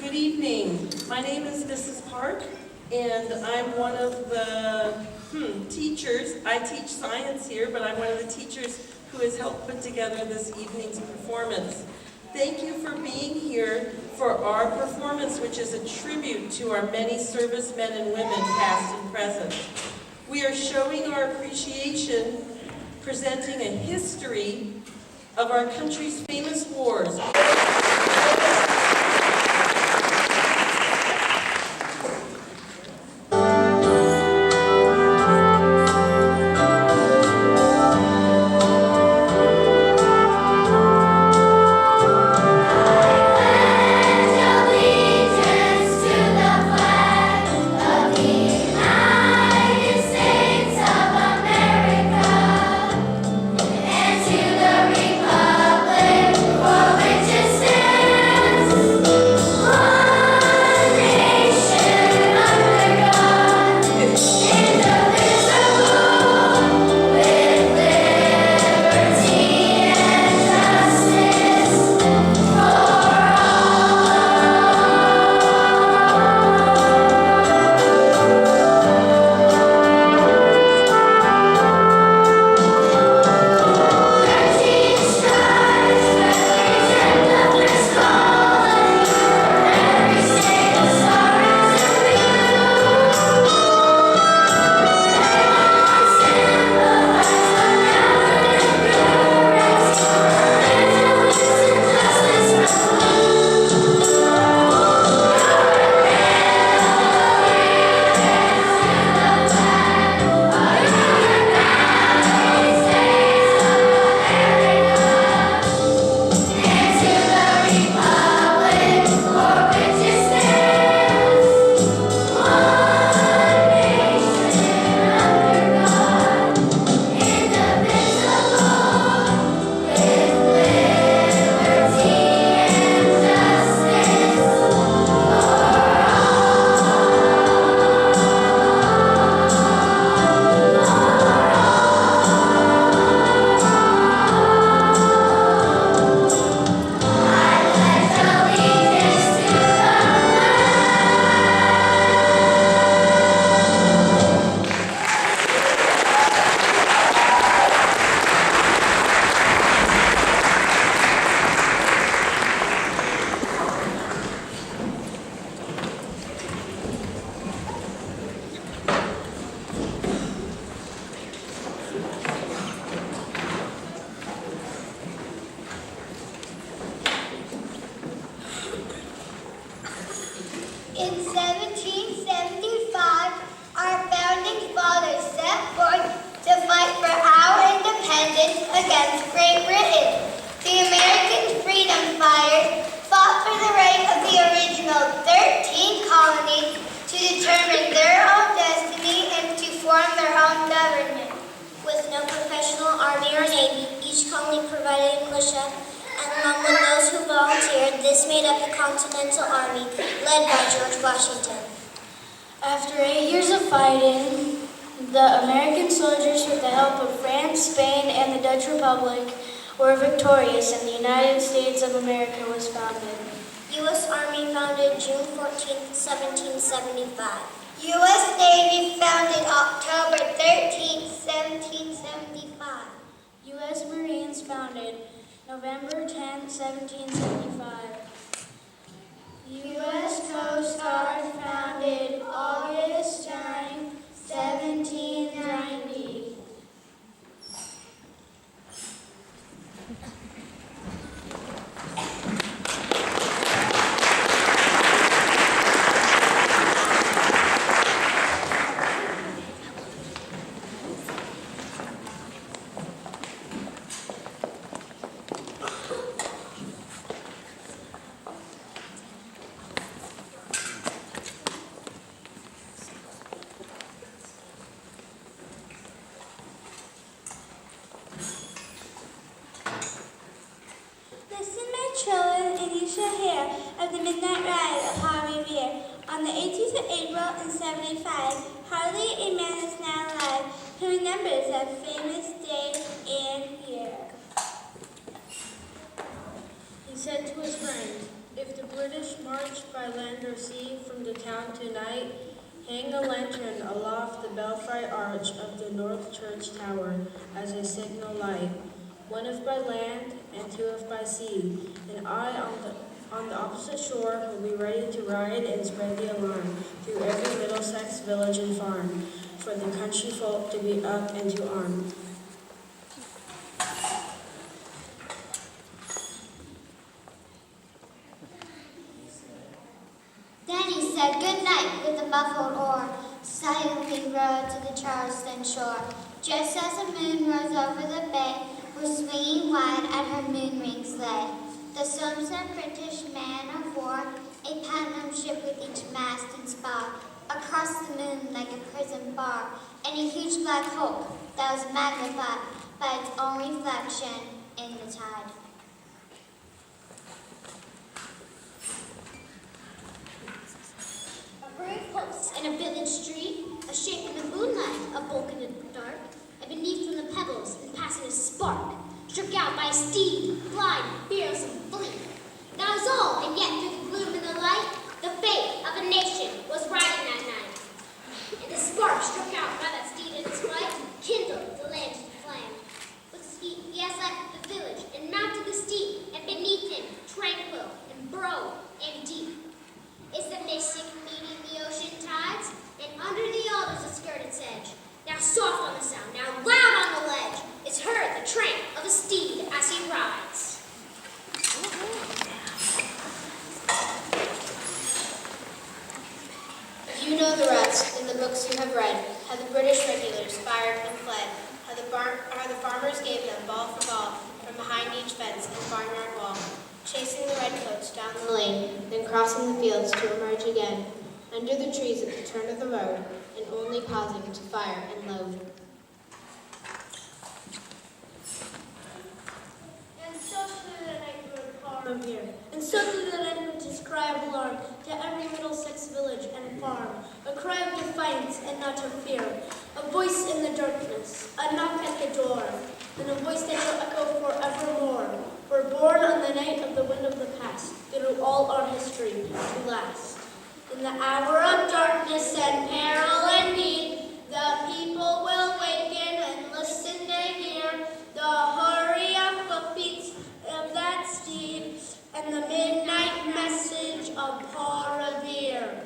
Good evening. My name is Mrs. Park, and I'm one of the teachers. I teach science here, but I'm one of the teachers who has helped put together this evening's performance. Thank you for being here for our performance, which is a tribute to our many servicemen and women, past and present. We are showing our appreciation, presenting a history of our country's famous wars. In 1775, our founding fathers set forth to fight for our independence against Great Britain. The American freedom fighters fought for the right of the original 13 colonies to determine their own destiny and to form their own government. With no professional army or navy, each colony provided a militia, and among those who volunteered, this made up the Continental Army, led by George Washington. After 8 years of fighting, the American soldiers, with the help of France, Spain, and the Dutch Republic, were victorious, and the United States of America was founded. U.S. Army founded June 14, 1775. U.S. Navy founded October 13, 1775. U.S. Marines founded November 10, 1775. U.S. Coast Guard founded August 9, 1790. Of the midnight ride upon Revere. On the 18th of April in 75, hardly a man is now alive who remembers that famous day and year. He said to his friends, "If the British march march by land or sea from the town tonight, hang a lantern aloft the belfry arch of the North Church Tower as a signal light. One if by land and two if by sea, and I on the opposite shore will be ready to ride and spread the alarm through every Middlesex village and farm, for the country folk to be up and to arm. Then he said good night with a muffled oar, silently rowed to the Charleston shore. Just as the moon rose over the bay, was swinging wide at her moon rings lay. The Somerset British man of war, a platinum ship with each mast and spar, across the moon like a prison bar, and a huge black hole that was magnified by its own reflection in the tide. A brave host in a village street, a shape in the moonlight, a bulk in the dark, and beneath from the pebbles and passing a spark, struck out by a steed, blind, fearsome, bleak. That was all, and yet through the gloom and the light, the fate of a nation was riding that night. And the spark struck out by that steed in its flight, kindled the land to flame. But he has left the village and mounted the steep, and beneath him, tranquil and broad and deep, is the nation meeting the ocean tides, and under the alders that skirt its edge, now soft on the sound, now loud on the ledge, is heard the tramp of a steed as he rides. You know the rest, in the books you have read, how the British regulars fired and fled, how the farmers gave them ball for ball from behind each fence and farmyard wall, chasing the redcoats down the lane, then crossing the fields to emerge again, under the trees at the turn of the road, and only pausing to fire and load. And so through the night rode farm here, and so through the night went his cry of alarm to every Middlesex village and farm, a cry of defiance and not of fear, a voice in the darkness, a knock at the door, and a voice that shall echo forevermore. We're born on the night of the wind of the past, through all our history to last. In the hour of darkness and peril and need, the people will waken and listen to hear the hurry of hoofbeats of that steed and the midnight message of Paul Revere.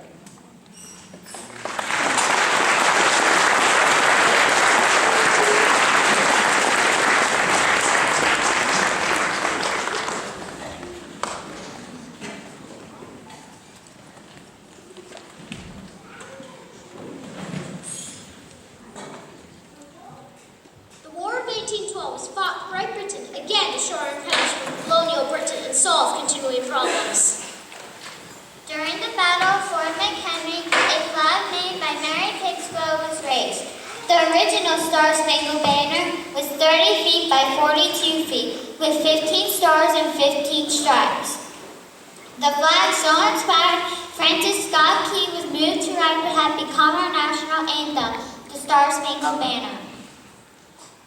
The War of 1812 was fought for Great Britain again to shore and punish from colonial Britain and solve continuing problems. During the Battle of Fort McHenry, a flag made by Mary Pickenslow was raised. The original Star-Spangled Banner was 30 feet by 42 feet, with 15 stars and 15 stripes. The flag so inspired, Francis Scott Key was moved to write what had become our national anthem, the Star-Spangled Banner.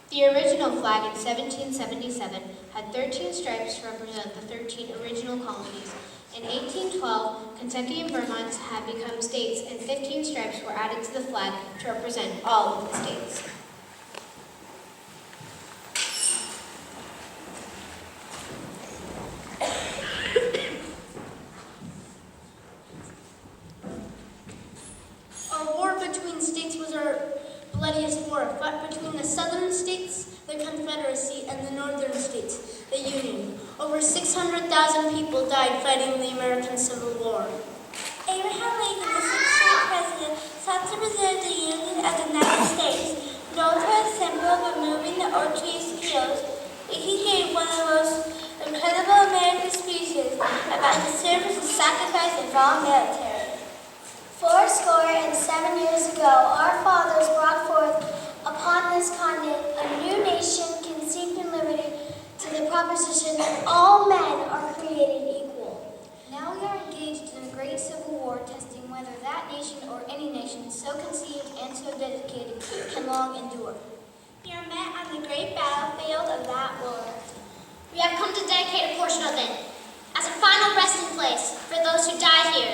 The original flag in 1777 had 13 stripes to represent the 13 original colonies. In 1812, Kentucky and Vermont had become states, and 15 stripes were added to the flag to represent all of the states. Our war between states was our bloodiest war, fought between the southern states, the Confederacy, and the northern states, the Union. Over 600,000 people died fighting the American Civil War. Abraham Lincoln, the 16th president, sought to preserve the Union of the United States. Known for his symbol of removing the oak tree's skills, he gave one of the most incredible American speeches about the service and sacrifice of our military. 407 years ago, our fathers brought forth upon this continent a new nation conceived in liberty to the proposition that all men are created equal. Now we are engaged in a great civil war, testing whether that nation or any nation so conceived and so dedicated can long endure. We are met on the great battlefield of that war. We have come to dedicate a portion of it as a final resting place for those who died here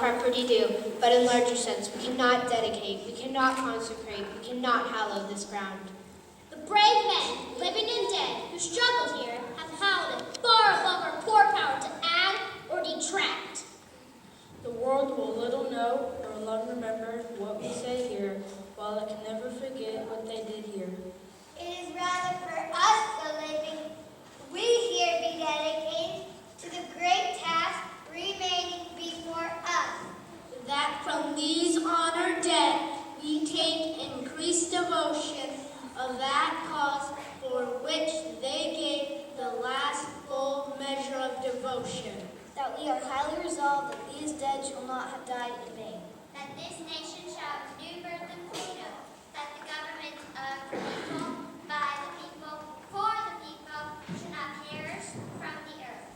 property do, but in larger sense, we cannot dedicate, we cannot consecrate, we cannot hallow this ground. The brave men, living and dead, who struggled here, have hallowed it far above our poor power to add or detract. The world will little know or long remember what we say here, while it can never forget what they did here. It is rather for us, the living, we here be dedicated to the great task remaining before us. That from these honored dead we take increased devotion of that cause for which they gave the last full measure of devotion. That we are highly resolved that these dead shall not have died in vain. That this nation shall have new birth and freedom. That the government of the people, by the people, for the people, should not perish from the earth.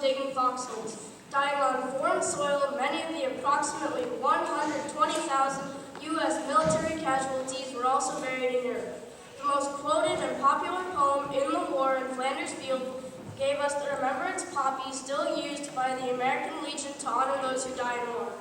Digging foxholes, dying on foreign soil, many of the approximately 120,000 U.S. military casualties were also buried in Europe. The most quoted and popular poem in the war in Flanders Field gave us the remembrance poppy still used by the American Legion to honor those who died in war.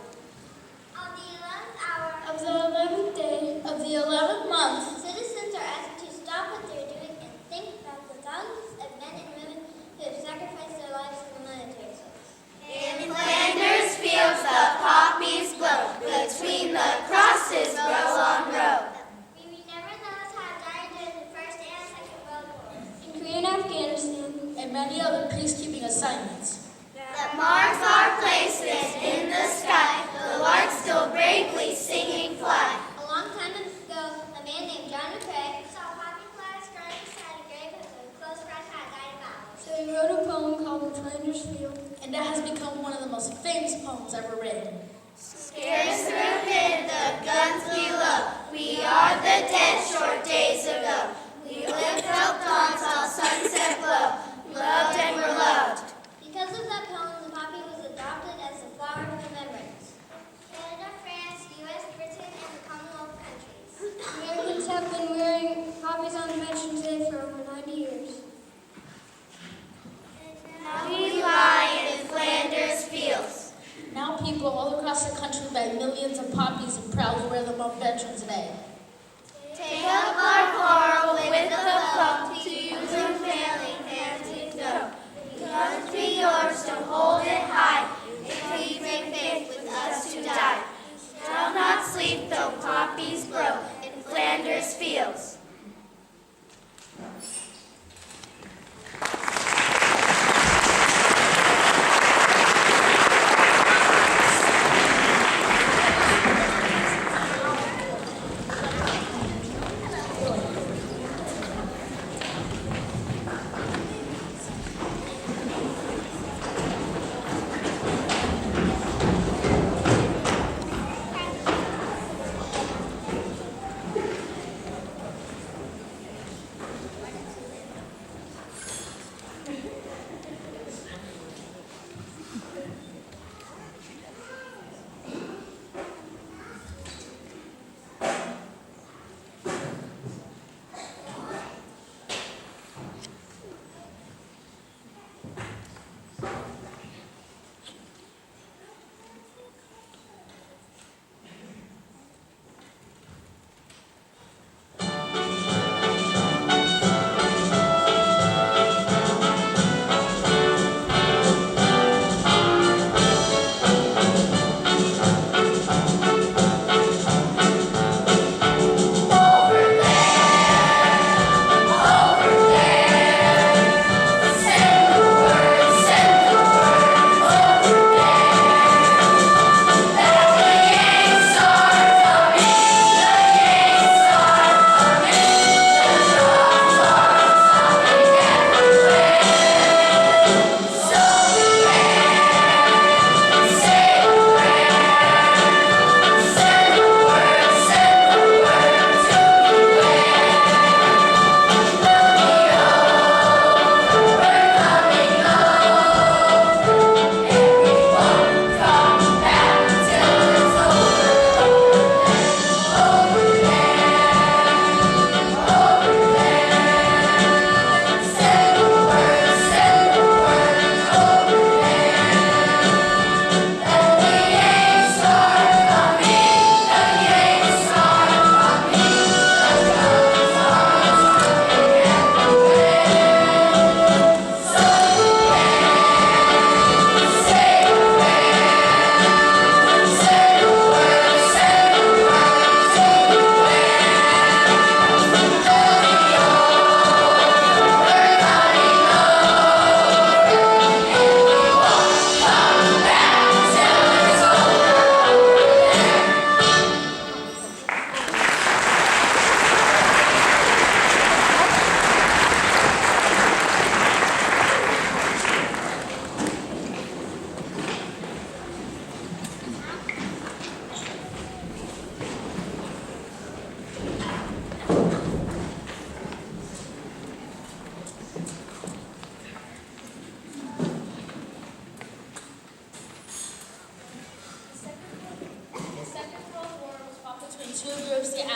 On the 11th hour Of the 11th day of the 11th month, citizens are asked to stop what they're doing and think about the thousands of men and women who have sacrificed their lives in the military service. In Flanders fields the poppies blow, between the crosses row on row. We never knows how died during the First and Second World War. in Korea and Afghanistan, and many other peacekeeping assignments. The marks are places in the sky, the larks still bravely singing fly. A long time ago, a man named John McCrae saw poppy flowers growing beside a grave of a close friend who had died in battle. So he wrote a poem called The Flanders Field, and that has become one of the most famous poems ever written. Scarce through hid the guns below, we are the dead short days ago. We lived till dawn till sunset glow, loved and were loved. Because of that poem, the poppy was adopted as the flower of remembrance. Canada, France, U.S., Britain, and the Commonwealth countries. Americans have been wearing poppies on Veterans Day for over 90 years. We lie in Flanders fields. Now people all across the country buy millions of poppies and proudly wear them on Veterans Day. Take up our quarrel with the foe, to use unfailing hands we go. Guns be yours, to hold it high, if we bring faith with us to die. Shall not sleep though poppies grow in Flanders fields.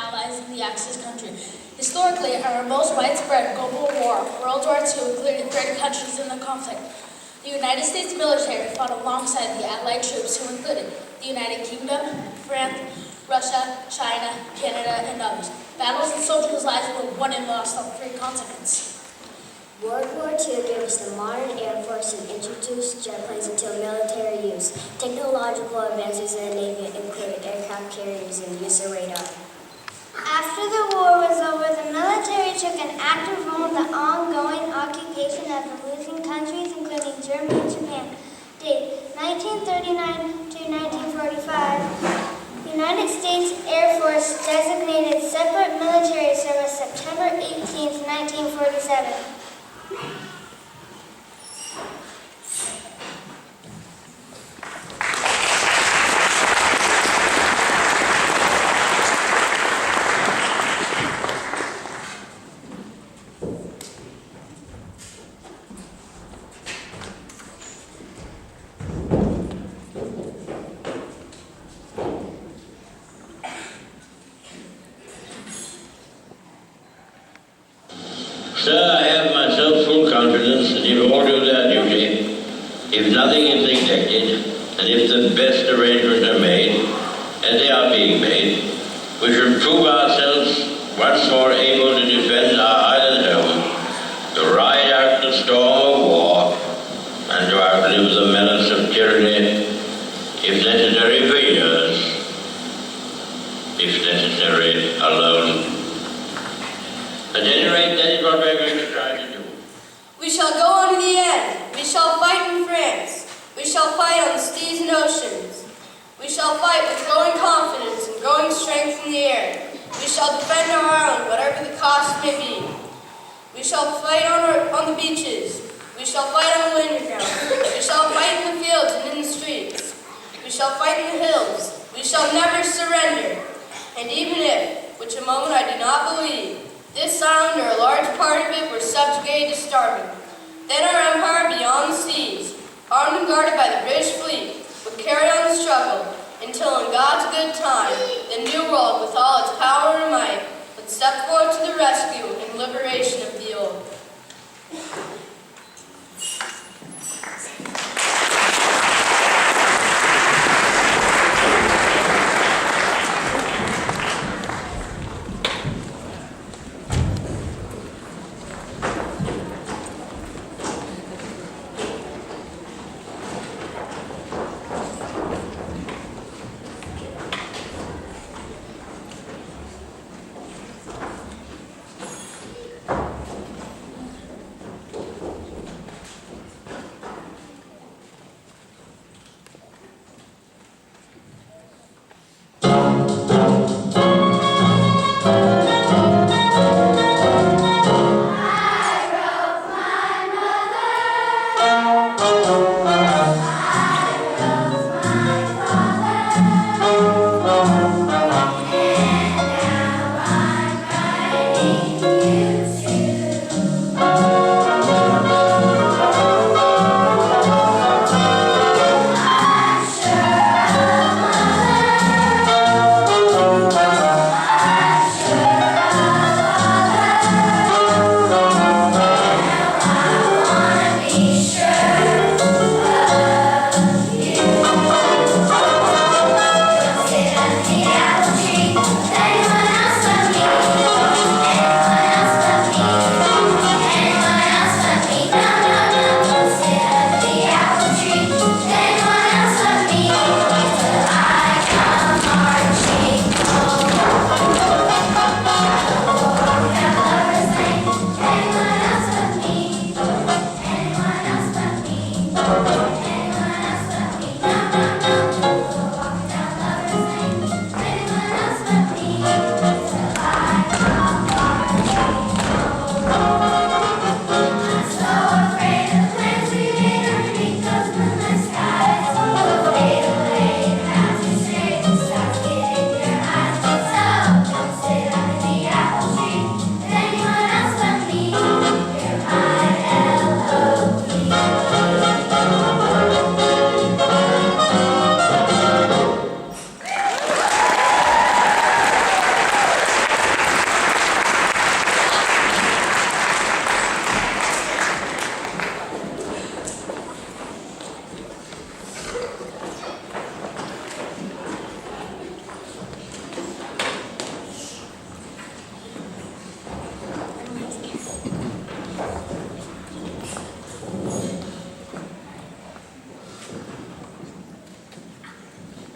allies in the Axis country. Historically, our most widespread global war, World War II, included 30 countries in the conflict. The United States military fought alongside the Allied troops who included the United Kingdom, France, Russia, China, Canada, and others. Battles and soldiers' lives were won and lost on 3 continents. World War II gave us the modern Air Force and introduced jet planes into military use. Technological advances in the Navy included aircraft carriers and use of radar. After the war was over, the military took an active role in the ongoing occupation of the losing countries, including Germany and Japan. Date 1939 to 1945. The United States Air Force designated separate military service September 18, 1947. Sir, I have myself full confidence that if all do their duty, if nothing is neglected, and if the best arrangements are made, and they are being made, we shall prove ourselves once more able to defend our island home, to ride out the storm of war, and to outlive the menace of tyranny, if necessary for years, if necessary alone. At any rate, that is what we are going to try to do. We shall go on to the end. We shall fight in France. We shall fight on the seas and oceans. We shall fight with growing confidence and growing strength in the air. We shall defend our island, whatever the cost may be. We shall fight on the beaches. We shall fight on the underground. We shall fight in the fields and in the streets. We shall fight in the hills. We shall never surrender. And even if, which a moment I do not believe, this island or a large part of it were subjugated to starving, then our empire beyond the seas, armed and guarded by the British fleet, would carry on the struggle until in God's good time, the new world with all its power and might would step forward to the rescue and liberation of the old.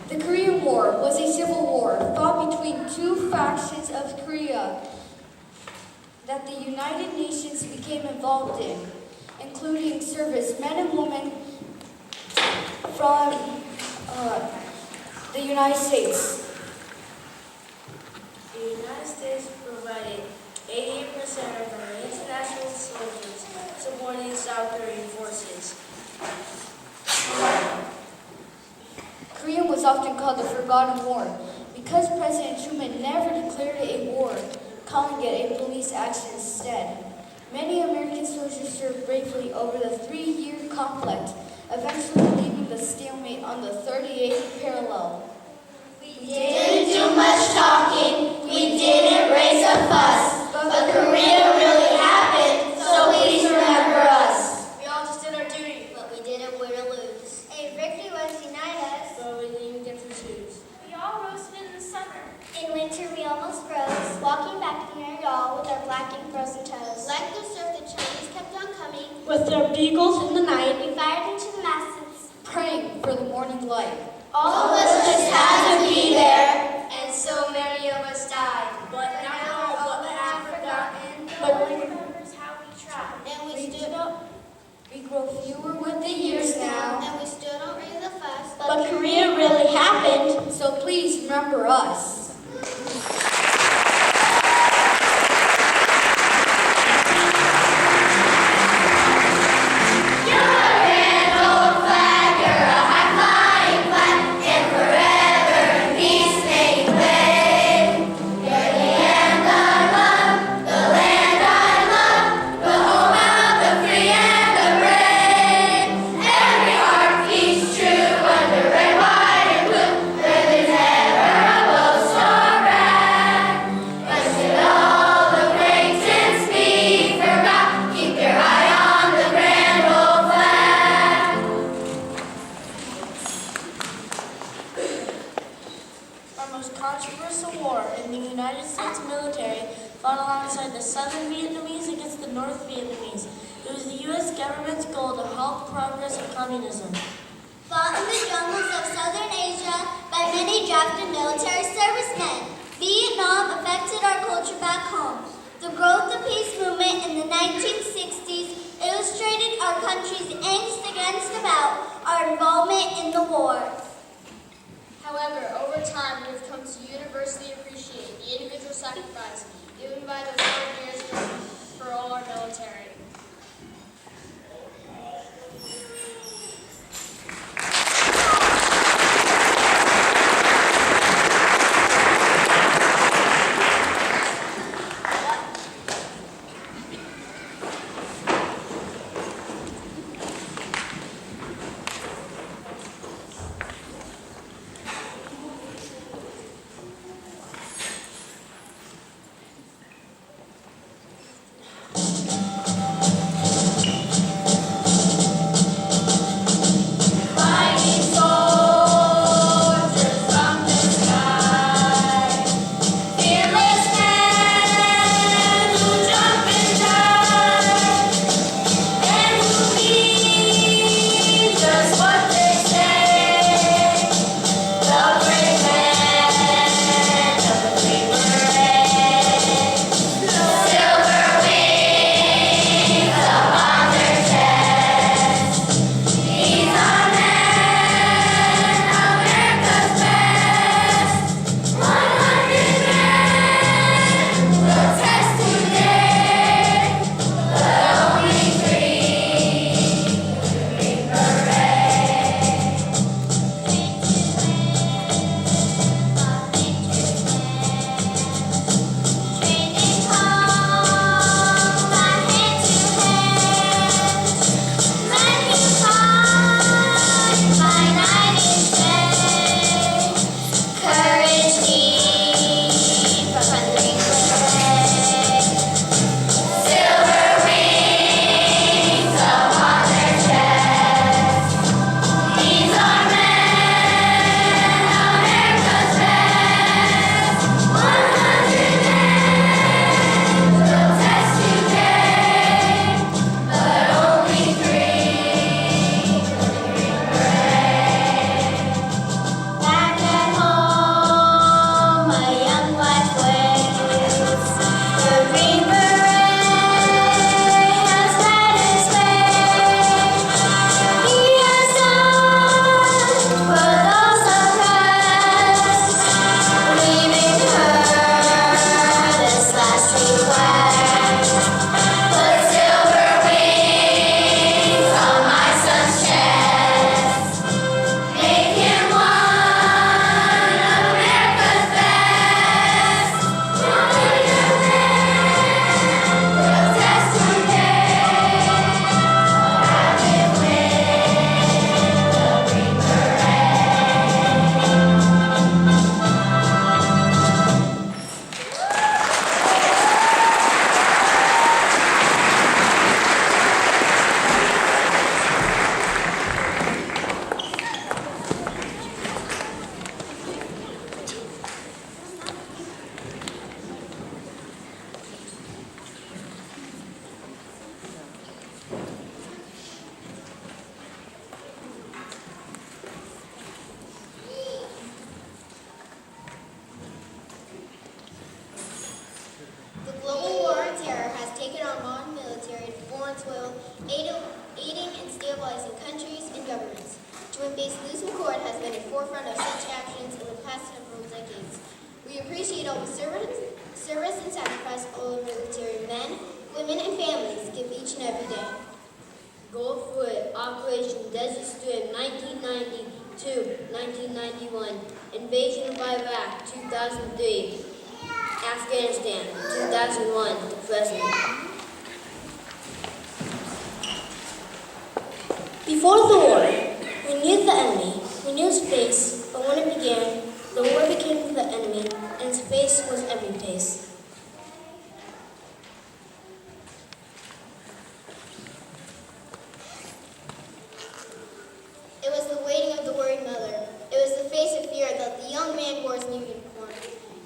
The Korean War was a civil war fought between two factions of Korea that the United Nations became involved in, including servicemen and women from the United States. The United States provided 88% of our international soldiers supporting South Korean forces. Korea was often called the Forgotten War because President Truman never declared it a war, calling it a police action instead. Many American soldiers served bravely over the 3-year conflict, eventually leaving the stalemate on the 38th parallel. We didn't do much talking, we didn't raise a fuss, but Korea really happened, so please remember us. We all just did our duty, But we didn't win or lose. A victory was unite us. But we didn't even get to choose. We all roasted in the summer. In winter, we almost froze, walking back to Mary Doll with our black and frozen toes. Like the surf, the Chinese kept on coming. With their beagles in the night, We fired into the masses. praying for the morning light. All of us just had to be there. and so many of us died. But now all but have forgotten. But No one remembers how we tried. And we we stood We grow fewer with the years now, and we still don't raise a fuss. but Korea really happened, so please remember us. Our most controversial war in the United States military fought alongside the Southern Vietnamese against the North Vietnamese. It was the U.S. government's goal to halt progress of communism. Fought in the jungles of southern Asia by many drafted military servicemen. Vietnam affected our culture back home. The growth of peace movement in the 1960s illustrated our country's angst against about our involvement in the war. However, over time, we have come to universally appreciate the individual sacrifice given by those pioneers for all our military. showing service and sacrifice all over military men, women, and families give each and every day. Gold Foot, Operation Desert Storm 1990 to 1991, Invasion of Iraq 2003, Afghanistan 2001 to present. Before the war, we knew the enemy, we knew his face, but when it began, the war became the enemy, and his face was every face. It was the waiting of the worried mother. It was the face of fear that the young man wore his new uniform.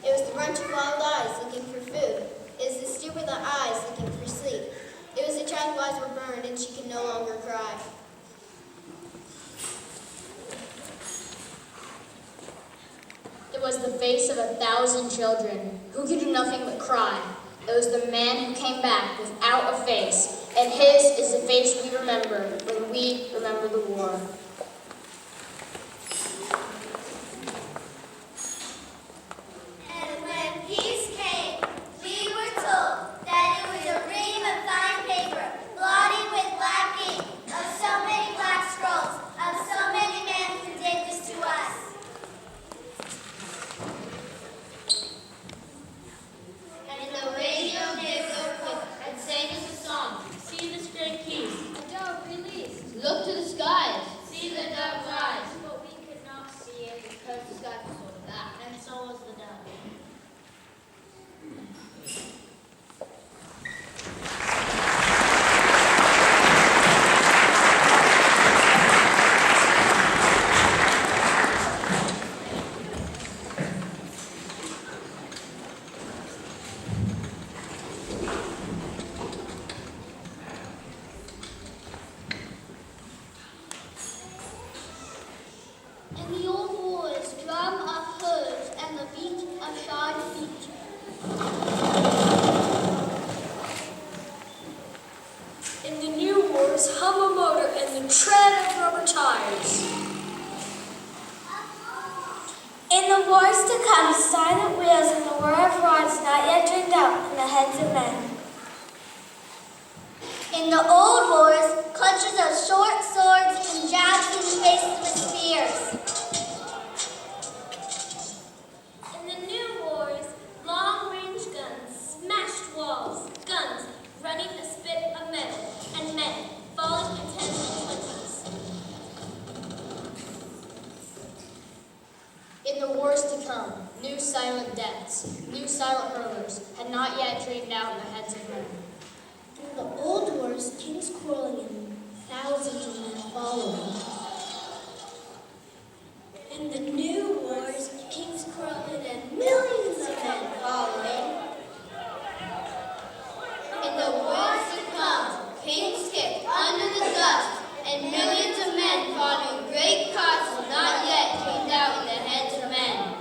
It was the bunch of wild eyes looking for food. It was the stupid eyes looking for sleep. It was the child's eyes were burned and she could no longer cry. It was the face of 1,000 children who could do nothing but cry. It was the man who came back without a face, and his is the face we remember when we remember the war. And when peace came, we were told that it was a ream of fine paper, blotted with black ink, of so many black scrolls, of so many men who did this to us. And the radio gave their quick and sang us a song. See the straight keys. A dove released. Look to the skies. See the dove's eyes. But we could not see it because the sky was so black. And so was the dove. In the old wars, drum of hooves and the beat of shod feet. In the new wars, hum a motor and the tread of rubber tires. In the wars to come, silent wheels and the whir of rods not yet dreamed out in the heads of men. In the old wars, clutches of short swords and jabs in the faces with spears. In the new wars, long-range guns, smashed walls, guns running a spit of metal, and men falling in tens and twenties. In the wars to come, new silent deaths, new silent hurlers had not yet dreamed out in the heads of men. In the old wars, kings quarreling and thousands of men following. In the new wars, kings quarreling and millions of men following. In the wars to come, kings kicked under the dust, and millions of men fought in great causes not yet dreamed out in the heads of men.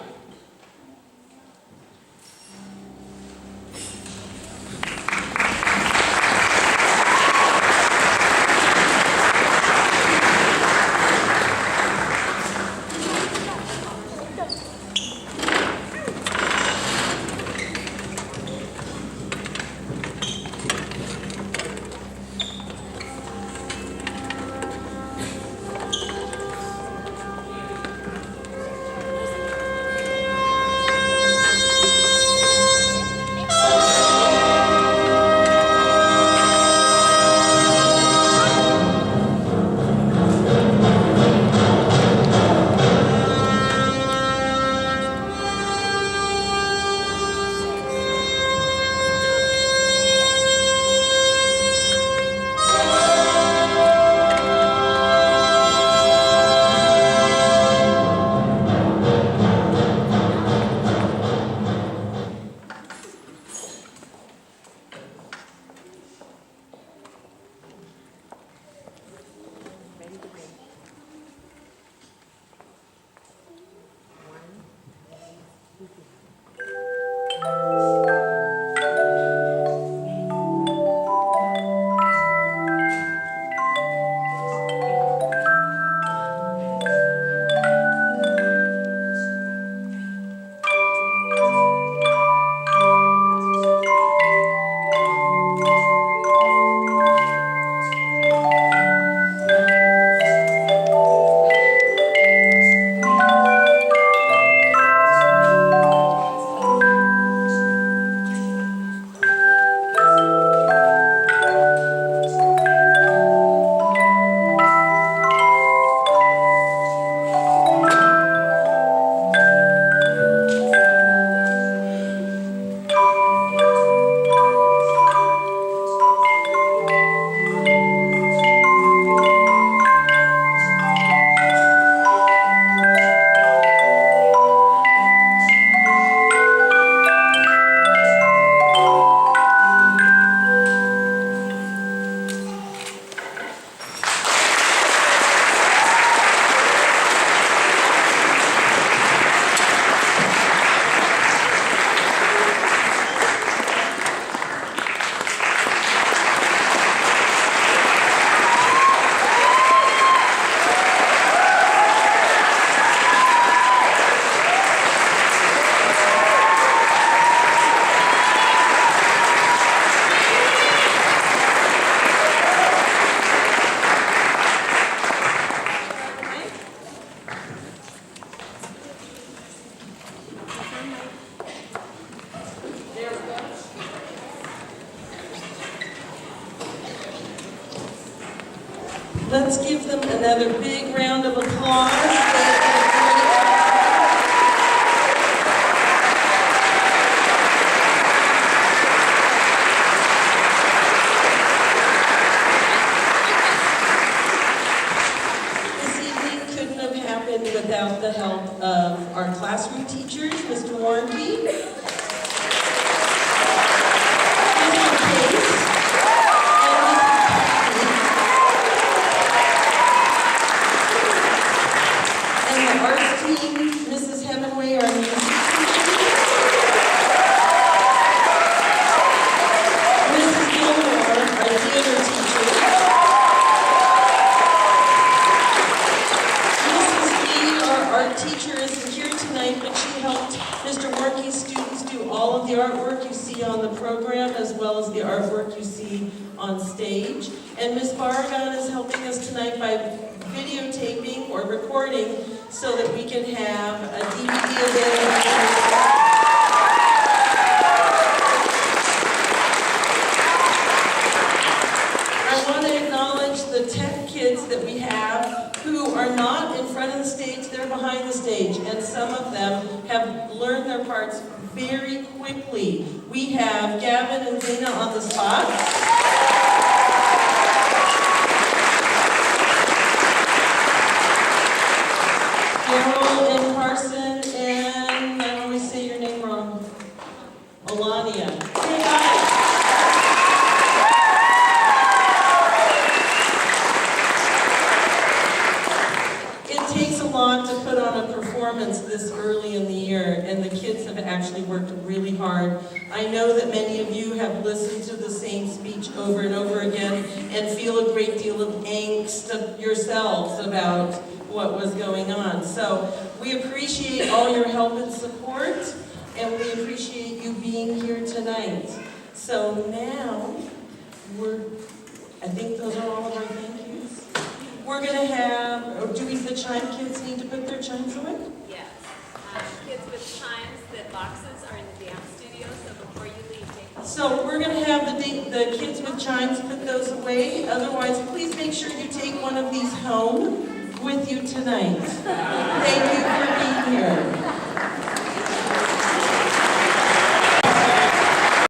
Let's give them another big round of applause. They did a great job. This evening couldn't have happened without the help of our classroom teachers, Mr. Warnke, Mr. Case, and Mrs. Patton. And the arts team, Mrs. Hemingway, our music teacher. Mrs. Gilmore, our theater teacher. Mrs. Lee, our art teacher, isn't here tonight, but she helped Mr. Warnke's students do all of the artwork you see on the program, as well as the artwork you see on stage. And Ms. Barragan is helping us tonight by videotaping or recording so that we can have a DVD available. I want to acknowledge the tech kids that we have who are not in front of the stage, they're behind the stage, and some of them have learned their parts very quickly. We have Gavin and Dana on the spot. Carol and Carson, and I always say your name wrong. Melania. Hey guys. It takes a lot to put on a performance this early in the year, and the kids have actually worked really hard. I know that many of you have listened to the same speech over and over again and feel a great deal of angst yourselves about what was going on. So we appreciate all your help and support, and we appreciate you being here tonight. So now, I think those are all of our thank yous. We're gonna have, the chime kids need to put their chimes away? Yes. Kids with chimes, the boxes are in the dance studio, so before you leave, take them. So we're going to have the kids with chimes put those away. Otherwise, please make sure you take one of these home with you tonight. Thank you for being here.